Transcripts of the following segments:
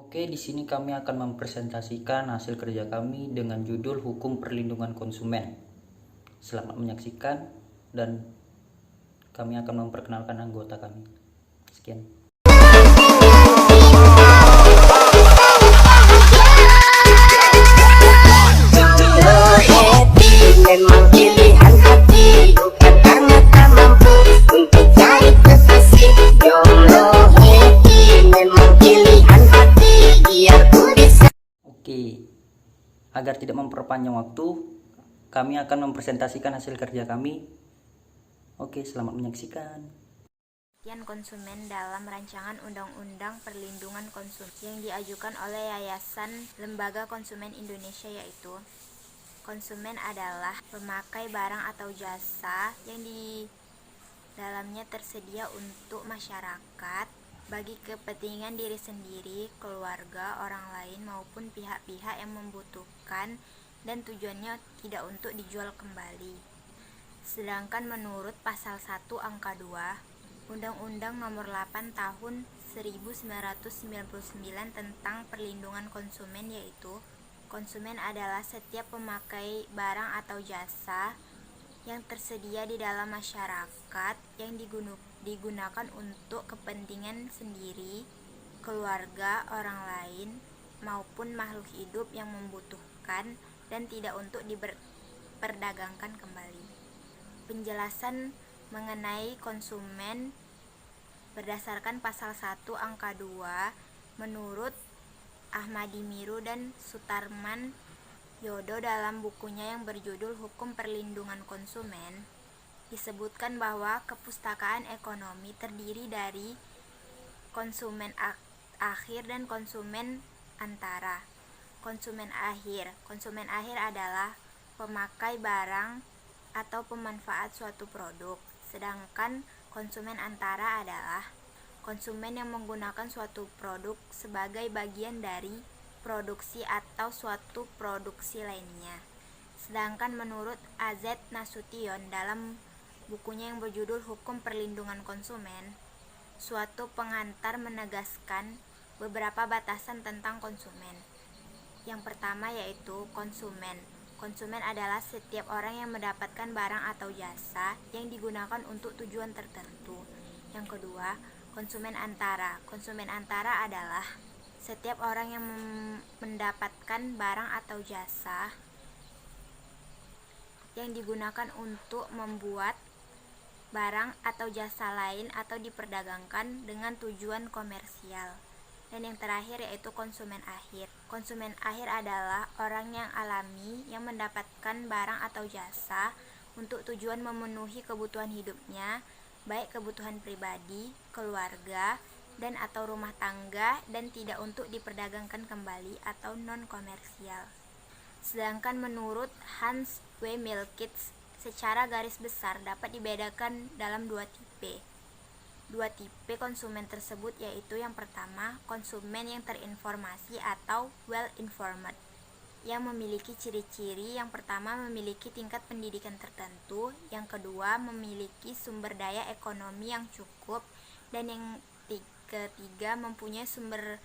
Oke, di sini kami akan mempresentasikan hasil kerja kami dengan judul Hukum Perlindungan Konsumen. Selamat menyaksikan dan kami akan memperkenalkan anggota kami. Sekian. Memang pilihan hati, bukan karena tak mampu untuk cari kekasih. Jomblo happy, memang pilihan hati, biar ku bisa. Oke, agar tidak memperpanjang waktu, kami akan mempresentasikan hasil kerja kami. Oke, selamat menyaksikan. Konsumen dalam rancangan Undang-Undang Perlindungan Konsumen yang diajukan oleh Yayasan Lembaga Konsumen Indonesia, yaitu konsumen adalah pemakai barang atau jasa yang di dalamnya tersedia untuk masyarakat bagi kepentingan diri sendiri, keluarga, orang lain maupun pihak-pihak yang membutuhkan, dan tujuannya tidak untuk dijual kembali. Sedangkan menurut pasal 1 angka 2 Undang-Undang Nomor 8 Tahun 1999 tentang Perlindungan Konsumen, yaitu konsumen adalah setiap pemakai barang atau jasa yang tersedia di dalam masyarakat yang digunakan untuk kepentingan sendiri, keluarga, orang lain, maupun makhluk hidup yang membutuhkan dan tidak untuk diperdagangkan kembali. Penjelasan mengenai konsumen berdasarkan pasal 1 angka 2 menurut Ahmadi Miru dan Sutarman Yodo dalam bukunya yang berjudul Hukum Perlindungan Konsumen, disebutkan bahwa kepustakaan ekonomi terdiri dari konsumen akhir dan konsumen antara. Konsumen akhir adalah pemakai barang atau pemanfaat suatu produk, sedangkan konsumen antara adalah konsumen yang menggunakan suatu produk sebagai bagian dari produksi atau suatu produksi lainnya. Sedangkan menurut AZ Nasution dalam bukunya yang berjudul Hukum Perlindungan Konsumen, suatu pengantar menegaskan beberapa batasan tentang konsumen. Yang pertama yaitu konsumen. Konsumen adalah setiap orang yang mendapatkan barang atau jasa yang digunakan untuk tujuan tertentu. Yang kedua, konsumen antara. Konsumen antara adalah setiap orang yang mendapatkan barang atau jasa yang digunakan untuk membuat barang atau jasa lain atau diperdagangkan dengan tujuan komersial. Dan yang terakhir yaitu konsumen akhir. Konsumen akhir adalah orang yang alami yang mendapatkan barang atau jasa untuk tujuan memenuhi kebutuhan hidupnya, baik kebutuhan pribadi, keluarga, dan atau rumah tangga, dan tidak untuk diperdagangkan kembali atau non-komersial. Sedangkan menurut Hans W. Milkits, secara garis besar dapat dibedakan dalam dua tipe. Dua tipe konsumen tersebut yaitu yang pertama, konsumen yang terinformasi atau well-informed, yang memiliki ciri-ciri. Yang pertama, memiliki tingkat pendidikan tertentu. Yang kedua, memiliki sumber daya ekonomi yang cukup. Dan yang ketiga, mempunyai sumber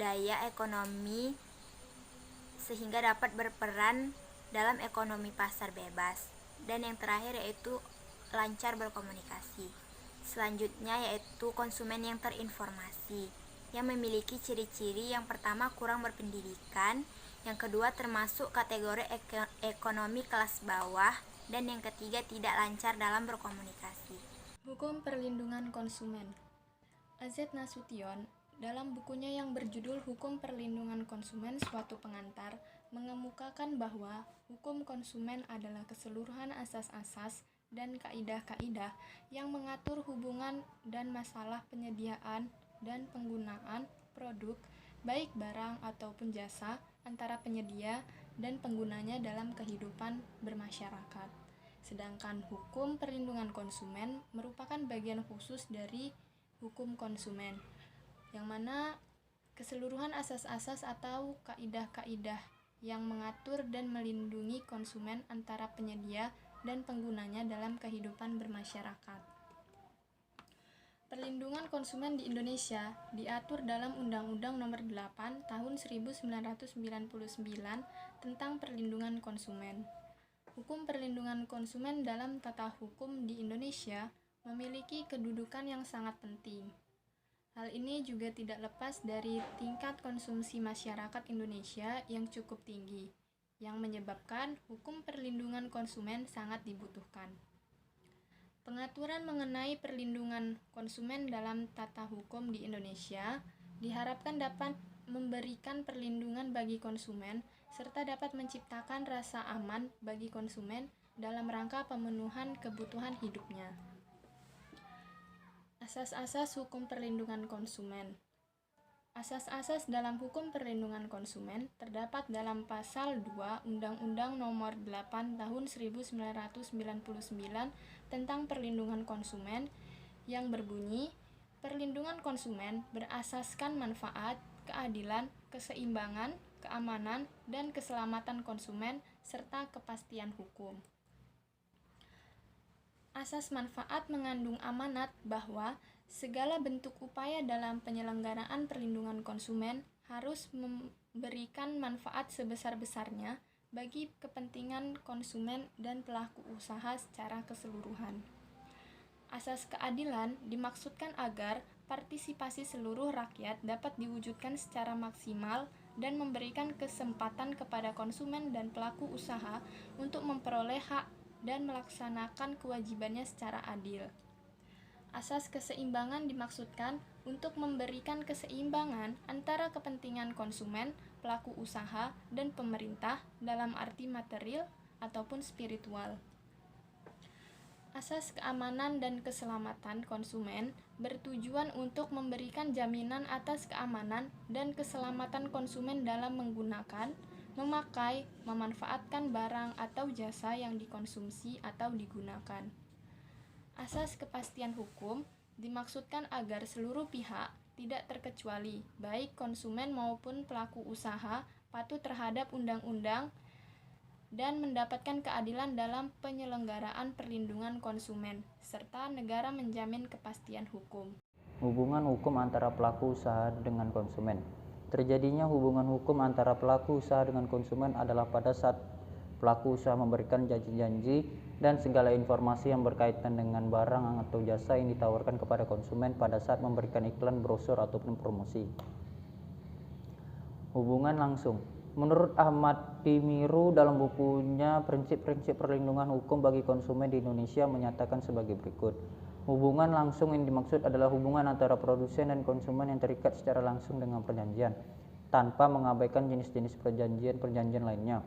daya ekonomi sehingga dapat berperan dalam ekonomi pasar bebas. Dan yang terakhir yaitu lancar berkomunikasi. Selanjutnya yaitu konsumen yang terinformasi, yang memiliki ciri-ciri. Yang pertama, kurang berpendidikan. Yang kedua, termasuk kategori ekonomi kelas bawah. Dan yang ketiga, tidak lancar dalam berkomunikasi. Hukum Perlindungan Konsumen. AZ Nasution dalam bukunya yang berjudul Hukum Perlindungan Konsumen Suatu Pengantar mengemukakan bahwa hukum konsumen adalah keseluruhan asas-asas dan kaidah-kaidah yang mengatur hubungan dan masalah penyediaan dan penggunaan produk, baik barang ataupun jasa, antara penyedia dan penggunanya dalam kehidupan bermasyarakat. Sedangkan hukum perlindungan konsumen merupakan bagian khusus dari hukum konsumen, yang mana keseluruhan asas-asas atau kaidah-kaidah yang mengatur dan melindungi konsumen antara penyedia dan penggunanya dalam kehidupan bermasyarakat. Perlindungan konsumen di Indonesia diatur dalam Undang-Undang Nomor 8 Tahun 1999 tentang Perlindungan Konsumen. Hukum perlindungan konsumen dalam tata hukum di Indonesia memiliki kedudukan yang sangat penting. Hal ini juga tidak lepas dari tingkat konsumsi masyarakat Indonesia yang cukup tinggi, yang menyebabkan hukum perlindungan konsumen sangat dibutuhkan. Pengaturan mengenai perlindungan konsumen dalam tata hukum di Indonesia diharapkan dapat memberikan perlindungan bagi konsumen serta dapat menciptakan rasa aman bagi konsumen dalam rangka pemenuhan kebutuhan hidupnya. Asas-asas hukum perlindungan konsumen. Asas-asas dalam hukum perlindungan konsumen terdapat dalam pasal 2 Undang-Undang Nomor 8 Tahun 1999 tentang perlindungan konsumen yang berbunyi, perlindungan konsumen berasaskan manfaat, keadilan, keseimbangan, keamanan, dan keselamatan konsumen serta kepastian hukum. Asas manfaat mengandung amanat bahwa segala bentuk upaya dalam penyelenggaraan perlindungan konsumen harus memberikan manfaat sebesar-besarnya bagi kepentingan konsumen dan pelaku usaha secara keseluruhan. Asas keadilan dimaksudkan agar partisipasi seluruh rakyat dapat diwujudkan secara maksimal dan memberikan kesempatan kepada konsumen dan pelaku usaha untuk memperoleh hak dan melaksanakan kewajibannya secara adil. Asas keseimbangan dimaksudkan untuk memberikan keseimbangan antara kepentingan konsumen, pelaku usaha, dan pemerintah dalam arti material ataupun spiritual. Asas keamanan dan keselamatan konsumen bertujuan untuk memberikan jaminan atas keamanan dan keselamatan konsumen dalam menggunakan, memakai, memanfaatkan barang atau jasa yang dikonsumsi atau digunakan. Asas kepastian hukum dimaksudkan agar seluruh pihak, tidak terkecuali, baik konsumen maupun pelaku usaha, patuh terhadap undang-undang dan mendapatkan keadilan dalam penyelenggaraan perlindungan konsumen, serta negara menjamin kepastian hukum. Hubungan hukum antara pelaku usaha dengan konsumen. Terjadinya hubungan hukum antara pelaku usaha dengan konsumen adalah pada saat pelaku usaha memberikan janji-janji dan segala informasi yang berkaitan dengan barang atau jasa yang ditawarkan kepada konsumen pada saat memberikan iklan, brosur, ataupun promosi. Hubungan langsung. Menurut Ahmad Timiru dalam bukunya Prinsip-Prinsip Perlindungan Hukum bagi Konsumen di Indonesia menyatakan sebagai berikut. Hubungan langsung yang dimaksud adalah hubungan antara produsen dan konsumen yang terikat secara langsung dengan perjanjian, tanpa mengabaikan jenis-jenis perjanjian lainnya.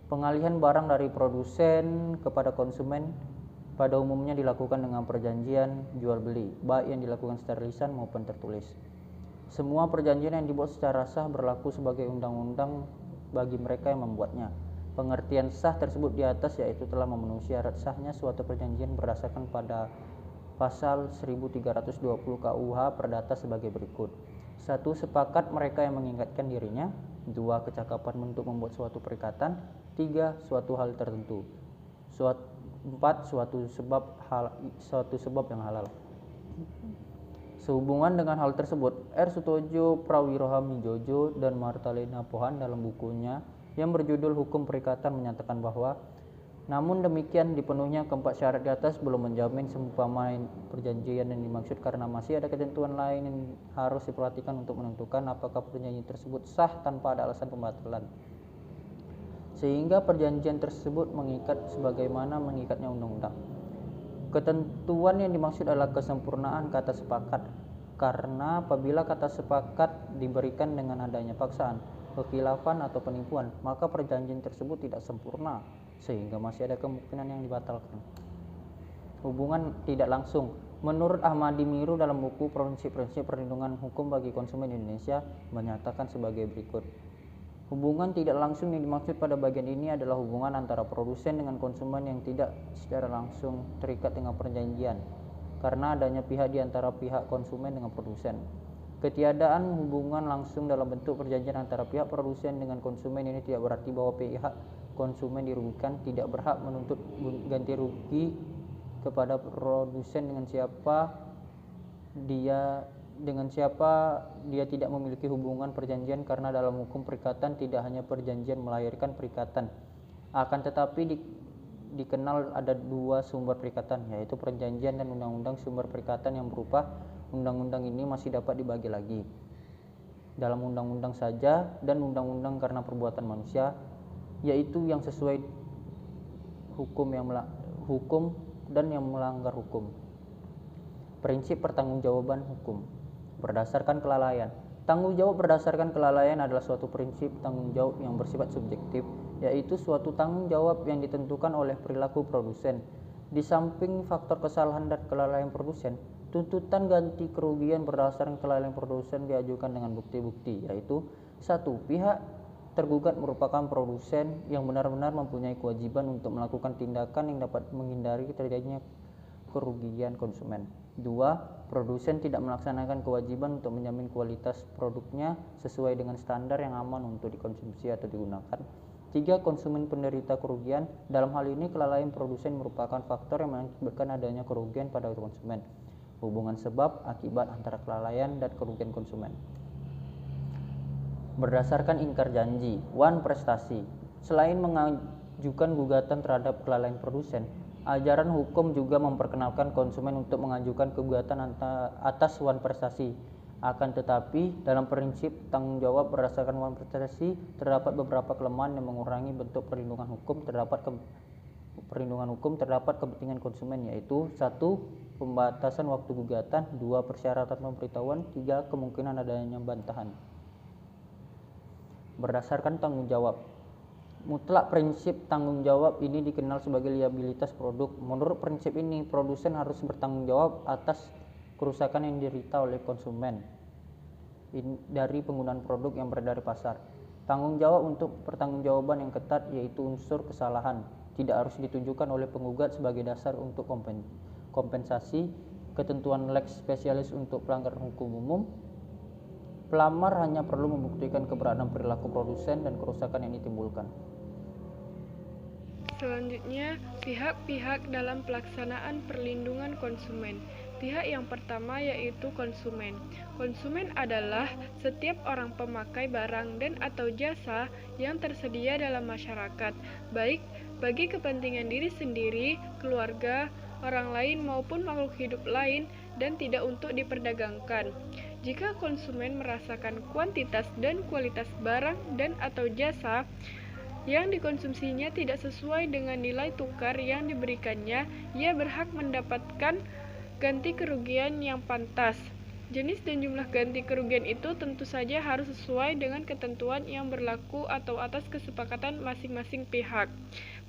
Pengalihan barang dari produsen kepada konsumen pada umumnya dilakukan dengan perjanjian jual-beli, baik yang dilakukan secara lisan maupun tertulis. Semua perjanjian yang dibuat secara sah berlaku sebagai undang-undang bagi mereka yang membuatnya. Pengertian sah tersebut di atas yaitu telah memenuhi syarat sahnya suatu perjanjian berdasarkan pada Pasal 1320 KUH Perdata sebagai berikut. 1. Sepakat mereka yang mengingatkan dirinya. 2. Kecakapan untuk membuat suatu perikatan. 3. Suatu hal tertentu. 4. Suatu sebab yang halal. Sehubungan dengan hal tersebut, R. Sutojo Prawirohamijojo dan Martalina Pohan dalam bukunya yang berjudul Hukum Perikatan menyatakan bahwa namun demikian dipenuhnya keempat syarat di atas belum menjamin seumpama perjanjian yang dimaksud karena masih ada ketentuan lain yang harus diperhatikan untuk menentukan apakah perjanjian tersebut sah tanpa ada alasan pembatalan. Sehingga perjanjian tersebut mengikat sebagaimana mengikatnya undang-undang. Ketentuan yang dimaksud adalah kesempurnaan kata sepakat, karena apabila kata sepakat diberikan dengan adanya paksaan, kekhilafan atau penipuan, maka perjanjian tersebut tidak sempurna, sehingga masih ada kemungkinan yang dibatalkan. Hubungan tidak langsung. Menurut Ahmad Timiru dalam buku Prinsip-Prinsip Perlindungan Hukum bagi Konsumen Indonesia menyatakan sebagai berikut. Hubungan tidak langsung yang dimaksud pada bagian ini adalah hubungan antara produsen dengan konsumen yang tidak secara langsung terikat dengan perjanjian, karena adanya pihak di antara pihak konsumen dengan produsen. Ketiadaan hubungan langsung dalam bentuk perjanjian antara pihak produsen dengan konsumen ini tidak berarti bahwa pihak konsumen dirugikan tidak berhak menuntut ganti rugi kepada produsen dengan siapa dengan siapa dia tidak memiliki hubungan perjanjian, karena dalam hukum perikatan tidak hanya perjanjian melahirkan perikatan, akan tetapi dikenal ada dua sumber perikatan, yaitu perjanjian dan undang-undang. Sumber perikatan yang berupa undang-undang ini masih dapat dibagi lagi dalam undang-undang saja dan undang-undang karena perbuatan manusia, yaitu yang sesuai hukum dan yang melanggar hukum. Prinsip pertanggungjawaban hukum berdasarkan kelalaian. Tanggung jawab berdasarkan kelalaian adalah suatu prinsip tanggung jawab yang bersifat subjektif, yaitu suatu tanggung jawab yang ditentukan oleh perilaku produsen. Di samping faktor kesalahan dan kelalaian produsen, tuntutan ganti kerugian berdasarkan kelalaian produsen diajukan dengan bukti-bukti, yaitu 1. Pihak tergugat merupakan produsen yang benar-benar mempunyai kewajiban untuk melakukan tindakan yang dapat menghindari terjadinya kerugian konsumen. 2. Produsen tidak melaksanakan kewajiban untuk menjamin kualitas produknya sesuai dengan standar yang aman untuk dikonsumsi atau digunakan. 3. Konsumen penderita kerugian. Dalam hal ini kelalaian produsen merupakan faktor yang mengakibatkan adanya kerugian pada konsumen. Hubungan sebab akibat antara kelalaian dan kerugian konsumen. Berdasarkan ingkar janji, wan prestasi. Selain mengajukan gugatan terhadap kelalaian produsen, ajaran hukum juga memperkenalkan konsumen untuk mengajukan gugatan atas wan prestasi. Akan tetapi, dalam prinsip tanggung jawab berdasarkan wan prestasi, terdapat beberapa kelemahan yang mengurangi bentuk perlindungan hukum terdapat kepentingan konsumen, yaitu 1. Pembatasan waktu gugatan, 2. Persyaratan pemberitahuan, 3. Kemungkinan adanya bantahan. Berdasarkan tanggung jawab mutlak, prinsip tanggung jawab ini dikenal sebagai liabilitas produk. Menurut prinsip ini, produsen harus bertanggung jawab atas kerusakan yang diderita oleh konsumen dari penggunaan produk yang beredar di pasar. Tanggung jawab untuk pertanggungjawaban yang ketat, yaitu unsur kesalahan tidak harus ditunjukkan oleh penggugat sebagai dasar untuk kompensasi. Ketentuan lex spesialis untuk pelanggaran hukum umum. Pelamar hanya perlu membuktikan keberadaan perilaku produsen dan kerusakan yang ditimbulkan. Selanjutnya, pihak-pihak dalam pelaksanaan perlindungan konsumen. Pihak yang pertama yaitu konsumen. Konsumen adalah setiap orang pemakai barang dan atau jasa yang tersedia dalam masyarakat, baik bagi kepentingan diri sendiri, keluarga, orang lain maupun makhluk hidup lain, dan tidak untuk diperdagangkan. Jika konsumen merasakan kuantitas dan kualitas barang dan atau jasa yang dikonsumsinya tidak sesuai dengan nilai tukar yang diberikannya, ia berhak mendapatkan ganti kerugian yang pantas. Jenis dan jumlah ganti kerugian itu tentu saja harus sesuai dengan ketentuan yang berlaku atau atas kesepakatan masing-masing pihak.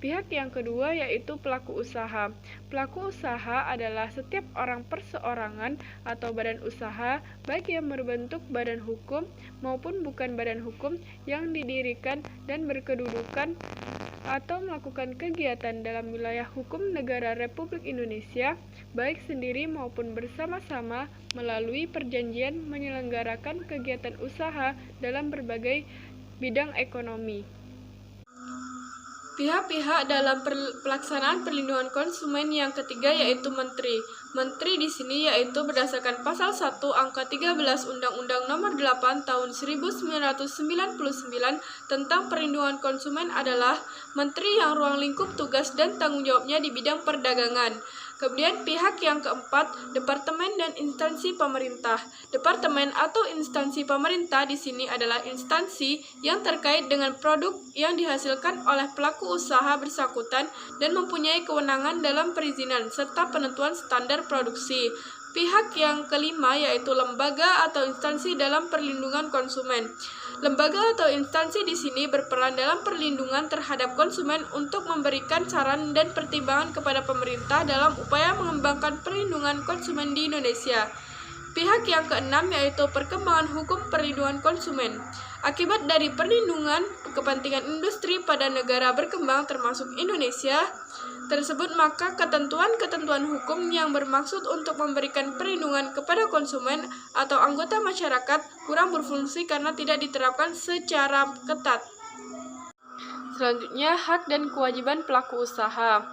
Pihak yang kedua yaitu pelaku usaha. Pelaku usaha adalah setiap orang perseorangan atau badan usaha, baik yang berbentuk badan hukum maupun bukan badan hukum, yang didirikan dan berkedudukan atau melakukan kegiatan dalam wilayah hukum negara Republik Indonesia, baik sendiri maupun bersama-sama melalui perjanjian menyelenggarakan kegiatan usaha dalam berbagai bidang ekonomi. Pihak-pihak dalam pelaksanaan perlindungan konsumen yang ketiga yaitu menteri. Menteri di sini yaitu berdasarkan pasal 1 angka 13 Undang-Undang Nomor 8 Tahun 1999 tentang perlindungan konsumen adalah menteri yang ruang lingkup tugas dan tanggung jawabnya di bidang perdagangan. Kemudian pihak yang keempat, departemen dan instansi pemerintah. Departemen atau instansi pemerintah di sini adalah instansi yang terkait dengan produk yang dihasilkan oleh pelaku usaha bersangkutan dan mempunyai kewenangan dalam perizinan serta penentuan standar produksi. Pihak yang kelima yaitu lembaga atau instansi dalam perlindungan konsumen. Lembaga atau instansi di sini berperan dalam perlindungan terhadap konsumen untuk memberikan saran dan pertimbangan kepada pemerintah dalam upaya mengembangkan perlindungan konsumen di Indonesia. Pihak yang keenam yaitu perkembangan hukum perlindungan konsumen. Akibat dari perlindungan kepentingan industri pada negara berkembang termasuk Indonesia tersebut, maka ketentuan-ketentuan hukum yang bermaksud untuk memberikan perlindungan kepada konsumen atau anggota masyarakat kurang berfungsi karena tidak diterapkan secara ketat. Selanjutnya, hak dan kewajiban pelaku usaha.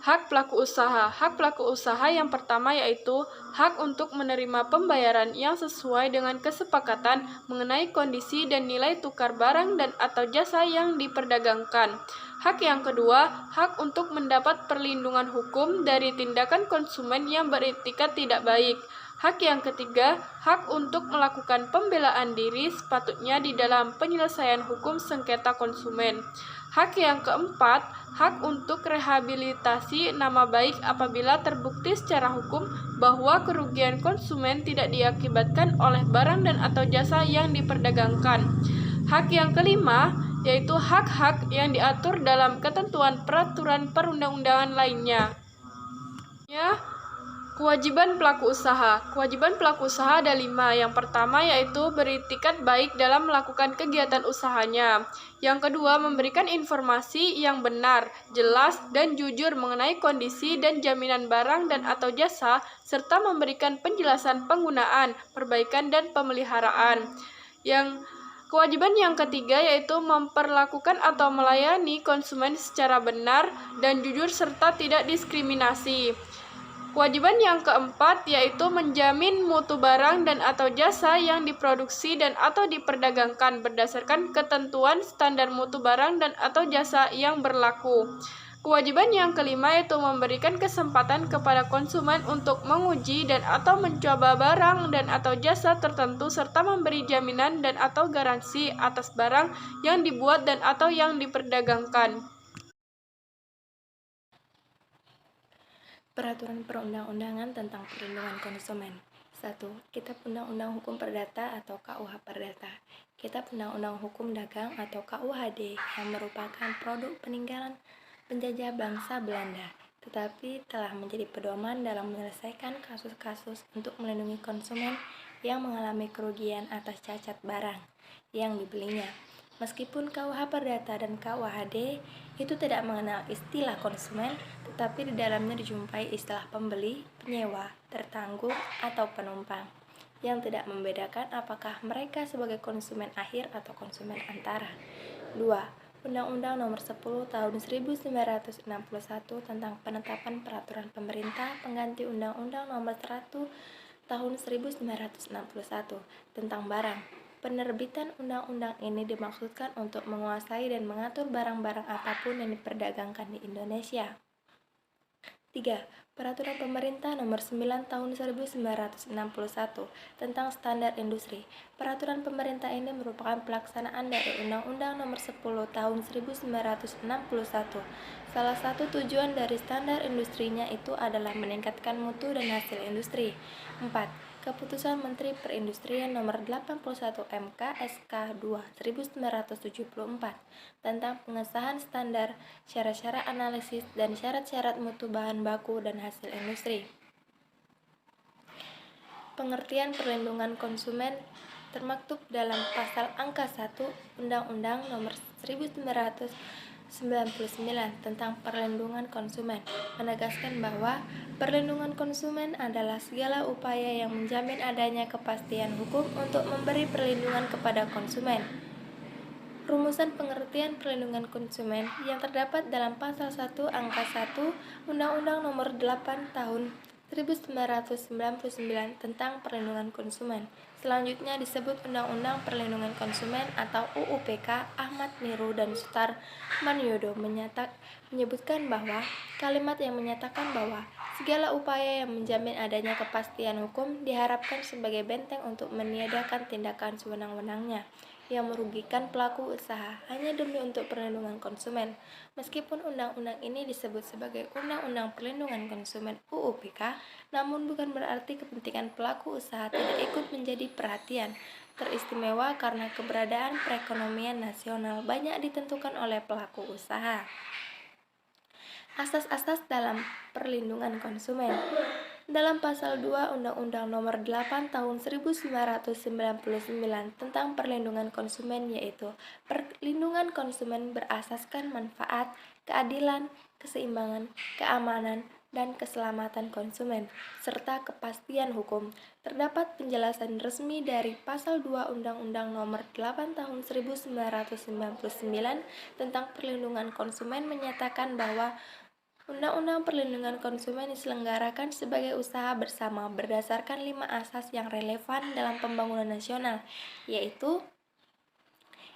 Hak pelaku usaha. Hak pelaku usaha yang pertama yaitu hak untuk menerima pembayaran yang sesuai dengan kesepakatan mengenai kondisi dan nilai tukar barang dan atau jasa yang diperdagangkan. Hak yang kedua, hak untuk mendapat perlindungan hukum dari tindakan konsumen yang beretikat tidak baik. Hak yang ketiga, hak untuk melakukan pembelaan diri sepatutnya di dalam penyelesaian hukum sengketa konsumen. Hak yang keempat, hak untuk rehabilitasi nama baik apabila terbukti secara hukum bahwa kerugian konsumen tidak diakibatkan oleh barang dan atau jasa yang diperdagangkan. Hak yang kelima, yaitu hak-hak yang diatur dalam ketentuan peraturan perundang-undangan lainnya. Kewajiban pelaku usaha. Kewajiban pelaku usaha ada 5. Yang pertama yaitu beritikat baik dalam melakukan kegiatan usahanya. Yang kedua, memberikan informasi yang benar, jelas, dan jujur mengenai kondisi dan jaminan barang dan atau jasa, serta memberikan penjelasan penggunaan, perbaikan, dan pemeliharaan. Kewajiban yang ketiga yaitu memperlakukan atau melayani konsumen secara benar dan jujur serta tidak diskriminasi. Kewajiban yang keempat yaitu menjamin mutu barang dan atau jasa yang diproduksi dan atau diperdagangkan berdasarkan ketentuan standar mutu barang dan atau jasa yang berlaku. Kewajiban yang kelima yaitu memberikan kesempatan kepada konsumen untuk menguji dan atau mencoba barang dan atau jasa tertentu serta memberi jaminan dan atau garansi atas barang yang dibuat dan atau yang diperdagangkan. Peraturan perundang-undangan tentang perlindungan konsumen. 1. Kitab Undang-Undang Hukum Perdata atau KUH Perdata. Kitab Undang-Undang Hukum Dagang atau KUHD yang merupakan produk peninggalan penjajah bangsa Belanda, tetapi telah menjadi pedoman dalam menyelesaikan kasus-kasus untuk melindungi konsumen yang mengalami kerugian atas cacat barang yang dibelinya. Meskipun KUH Perdata dan KUHD itu tidak mengenal istilah konsumen, tetapi di dalamnya dijumpai istilah pembeli, penyewa, tertanggung, atau penumpang, yang tidak membedakan apakah mereka sebagai konsumen akhir atau konsumen antara. 2. Undang-Undang Nomor 10 Tahun 1961 tentang penetapan peraturan pemerintah pengganti Undang-Undang Nomor 100 Tahun 1961 tentang barang. Penerbitan undang-undang ini dimaksudkan untuk menguasai dan mengatur barang-barang apapun yang diperdagangkan di Indonesia. 3. Peraturan Pemerintah Nomor 9 Tahun 1961 tentang Standar Industri. Peraturan pemerintah ini merupakan pelaksanaan dari Undang-Undang Nomor 10 Tahun 1961. Salah satu tujuan dari standar industrinya itu adalah meningkatkan mutu dan hasil industri. 4. Keputusan Menteri Perindustrian Nomor 81 MK SK 2 1974 tentang pengesahan standar, syarat-syarat analisis, dan syarat-syarat mutu bahan baku dan hasil industri. Pengertian perlindungan konsumen termaktub dalam pasal angka 1 Undang-Undang Nomor 1999 tentang perlindungan konsumen, menegaskan bahwa perlindungan konsumen adalah segala upaya yang menjamin adanya kepastian hukum untuk memberi perlindungan kepada konsumen. Rumusan pengertian perlindungan konsumen yang terdapat dalam pasal 1 angka 1 Undang-Undang Nomor 8 Tahun 1999 tentang perlindungan konsumen. Selanjutnya disebut Undang-Undang Perlindungan Konsumen atau UUPK. Ahmad Niru dan Sutar Manyodo menyebutkan bahwa kalimat yang menyatakan bahwa segala upaya yang menjamin adanya kepastian hukum diharapkan sebagai benteng untuk meniadakan tindakan sewenang-wenangnya yang merugikan pelaku usaha hanya demi untuk perlindungan konsumen. Meskipun undang-undang ini disebut sebagai Undang-Undang Perlindungan Konsumen UUPK, namun bukan berarti kepentingan pelaku usaha tidak ikut menjadi perhatian. Teristimewa karena keberadaan perekonomian nasional banyak ditentukan oleh pelaku usaha. Asas-asas dalam perlindungan konsumen. Dalam pasal 2 Undang-Undang Nomor 8 Tahun 1999 tentang perlindungan konsumen, yaitu perlindungan konsumen berasaskan manfaat, keadilan, keseimbangan, keamanan, dan keselamatan konsumen, serta kepastian hukum. Terdapat penjelasan resmi dari pasal 2 Undang-Undang Nomor 8 Tahun 1999 tentang perlindungan konsumen menyatakan bahwa Undang-Undang Perlindungan Konsumen diselenggarakan sebagai usaha bersama berdasarkan 5 asas yang relevan dalam pembangunan nasional, yaitu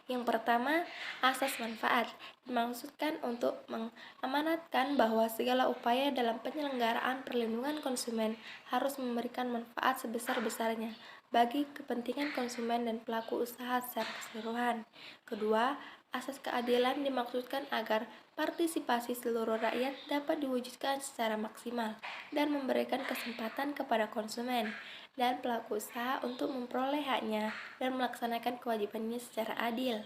yang pertama, asas manfaat dimaksudkan untuk mengamanatkan bahwa segala upaya dalam penyelenggaraan perlindungan konsumen harus memberikan manfaat sebesar-besarnya bagi kepentingan konsumen dan pelaku usaha secara keseluruhan. Kedua, asas keadilan dimaksudkan agar partisipasi seluruh rakyat dapat diwujudkan secara maksimal dan memberikan kesempatan kepada konsumen dan pelaku usaha untuk memperoleh haknya dan melaksanakan kewajibannya secara adil.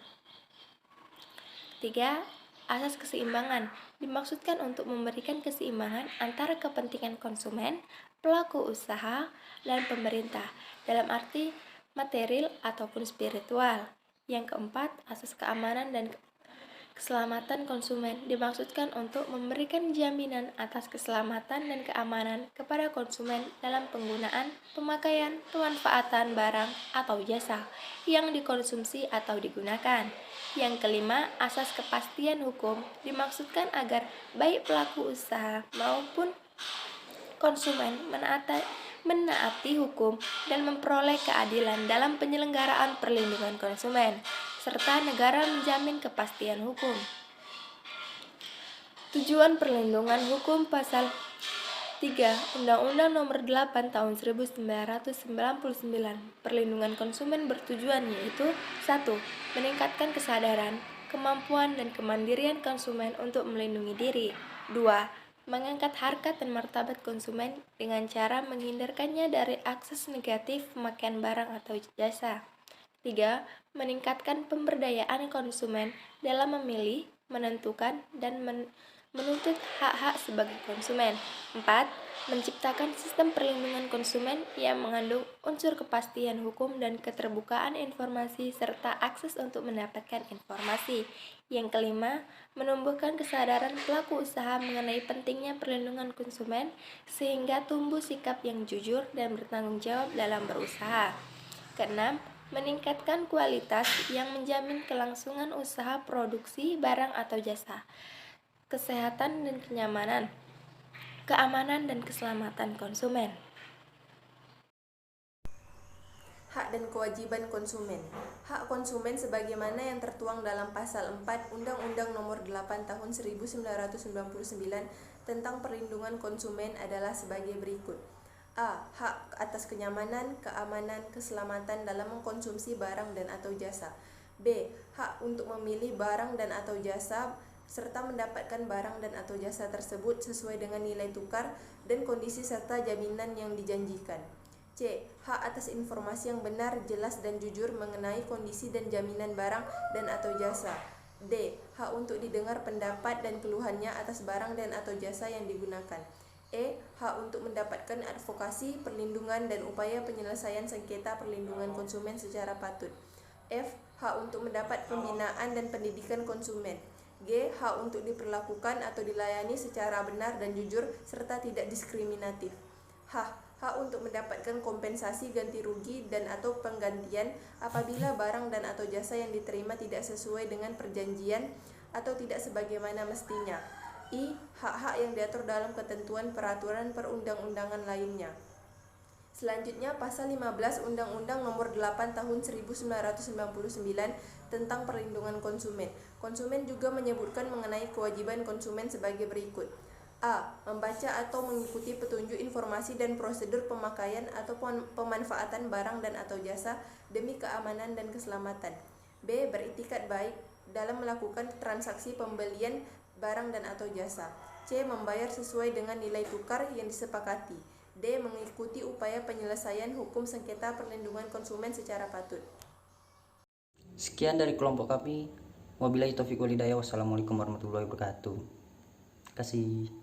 Ketiga, asas keseimbangan dimaksudkan untuk memberikan keseimbangan antara kepentingan konsumen, pelaku usaha, dan pemerintah dalam arti material ataupun spiritual. Yang keempat, asas keamanan dan keselamatan konsumen dimaksudkan untuk memberikan jaminan atas keselamatan dan keamanan kepada konsumen dalam penggunaan, pemakaian, pemanfaatan barang atau jasa yang dikonsumsi atau digunakan. Yang kelima, asas kepastian hukum dimaksudkan agar baik pelaku usaha maupun konsumen menaati hukum dan memperoleh keadilan dalam penyelenggaraan perlindungan konsumen, serta negara menjamin kepastian hukum. Tujuan perlindungan hukum pasal 3 Undang-Undang Nomor 8 Tahun 1999 Perlindungan konsumen bertujuan yaitu 1. Meningkatkan kesadaran, kemampuan, dan kemandirian konsumen untuk melindungi diri. 2. Mengangkat harkat dan martabat konsumen dengan cara menghindarkannya dari akses negatif pemakaian barang atau jasa. 3. Meningkatkan pemberdayaan konsumen dalam memilih, menentukan, dan menuntut hak-hak sebagai konsumen. 4. Menciptakan sistem perlindungan konsumen yang mengandung unsur kepastian hukum dan keterbukaan informasi serta akses untuk mendapatkan informasi. Yang kelima, menumbuhkan kesadaran pelaku usaha mengenai pentingnya perlindungan konsumen sehingga tumbuh sikap yang jujur dan bertanggung jawab dalam berusaha. Keenam, meningkatkan kualitas yang menjamin kelangsungan usaha produksi barang atau jasa, kesehatan dan kenyamanan, keamanan dan keselamatan konsumen. Hak dan kewajiban konsumen. Hak konsumen sebagaimana yang tertuang dalam pasal 4 Undang-Undang Nomor 8 Tahun 1999 tentang perlindungan konsumen adalah sebagai berikut. A. Hak atas kenyamanan, keamanan, keselamatan dalam mengkonsumsi barang dan atau jasa. B. Hak untuk memilih barang dan atau jasa serta mendapatkan barang dan atau jasa tersebut sesuai dengan nilai tukar dan kondisi serta jaminan yang dijanjikan. C. Hak atas informasi yang benar, jelas, dan jujur mengenai kondisi dan jaminan barang dan atau jasa. D. Hak untuk didengar pendapat dan keluhannya atas barang dan atau jasa yang digunakan. E. Hak untuk mendapatkan advokasi, perlindungan, dan upaya penyelesaian sengketa perlindungan konsumen secara patut. F. Hak untuk mendapat pembinaan dan pendidikan konsumen. G. Hak untuk diperlakukan atau dilayani secara benar dan jujur serta tidak diskriminatif. H. Hak untuk mendapatkan kompensasi ganti rugi dan atau penggantian apabila barang dan atau jasa yang diterima tidak sesuai dengan perjanjian atau tidak sebagaimana mestinya. I. Hak-hak yang diatur dalam ketentuan peraturan perundang-undangan lainnya. Selanjutnya, pasal 15 Undang-Undang Nomor 8 Tahun 1999 tentang perlindungan konsumen. Konsumen juga menyebutkan mengenai kewajiban konsumen sebagai berikut. A. Membaca atau mengikuti petunjuk informasi dan prosedur pemakaian atau pemanfaatan barang dan atau jasa demi keamanan dan keselamatan. B. Beritikat baik dalam melakukan transaksi pembelian barang dan atau jasa. C. Membayar sesuai dengan nilai tukar yang disepakati. D. Mengikuti upaya penyelesaian hukum sengketa perlindungan konsumen secara patut. Sekian dari kelompok kami. Wabillahi taufiq wal hidayah. Wassalamualaikum warahmatullahi wabarakatuh. Terima kasih.